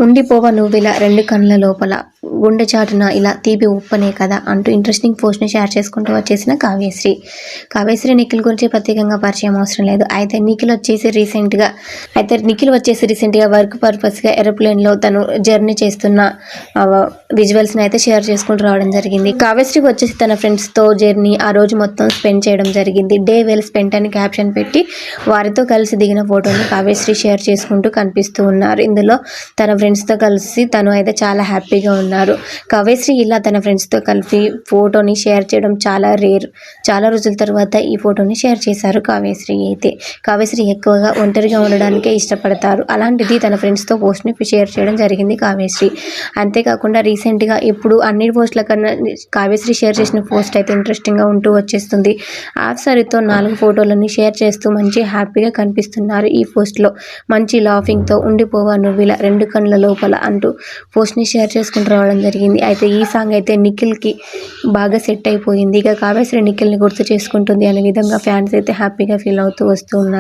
ఉండిపోవ నువ్విలా రెండు కళ్ళ లోపల గుండె చాటున ఇలా తీపి ఉప్పనే కదా అంటూ ఇంట్రెస్టింగ్ పోస్ట్ని షేర్ చేసుకుంటూ వచ్చేసిన కావ్యశ్రీ నిఖిల్ గురించి ప్రత్యేకంగా పరిచయం అవసరం లేదు. అయితే నిఖిల్ వచ్చేసి రీసెంట్గా వర్క్ పర్పస్గా ఏరోప్లేన్లో తను జర్నీ చేస్తున్న విజువల్స్ని అయితే షేర్ చేసుకుంటూ రావడం జరిగింది. కావ్యశ్రీ వచ్చేసి తన ఫ్రెండ్స్తో జర్నీ ఆ రోజు మొత్తం స్పెండ్ చేయడం జరిగింది. డే వెల్ స్పెంట్ అని క్యాప్షన్ పెట్టి వారితో కలిసి దిగిన ఫోటోని కావ్యశ్రీ షేర్ చేసుకుంటూ కనిపిస్తూ ఉన్నారు. ఇందులో తన ఫ్రెండ్స్తో కలిసి తను అయితే చాలా హ్యాపీగా ఉన్నారు. కావ్యశ్రీ ఇలా తన ఫ్రెండ్స్తో కలిసి ఫోటోని షేర్ చేయడం చాలా రేర్. చాలా రోజుల తర్వాత ఈ ఫోటోని షేర్ చేశారు కావ్యశ్రీ ఎక్కువగా ఒంటరిగా ఉండడానికే ఇష్టపడతారు. అలాంటిది తన ఫ్రెండ్స్తో పోస్ట్ని షేర్ చేయడం జరిగింది కావ్యశ్రీ. అంతేకాకుండా రీసెంట్గా ఇప్పుడు అన్ని పోస్టుల కన్నా కావ్యశ్రీ షేర్ చేసిన పోస్ట్ అయితే ఇంట్రెస్టింగ్గా ఉంటూ వచ్చేస్తుంది. ఆఫ్సారీతో 4 ఫోటోలని షేర్ చేస్తూ మంచి హ్యాపీగా కనిపిస్తున్నారు. ఈ పోస్ట్లో మంచి లాఫింగ్తో ఉండిపోవా నువ్విలా రెండు కళ్ళ లోపల అంటూ పోస్ట్ని షేర్ చేసుకుంటూ రావడం జరిగింది. అయితే ఈ సాంగ్ అయితే నిఖిల్కి బాగా సెట్ అయిపోయింది. ఇక కావ్యశ్రీ నిఖిల్ని గుర్తు చేసుకుంటుంది అనే విధంగా ఫ్యాన్స్ అయితే హ్యాపీగా ఫీల్ అవుతూ వస్తూ ఉన్నారు.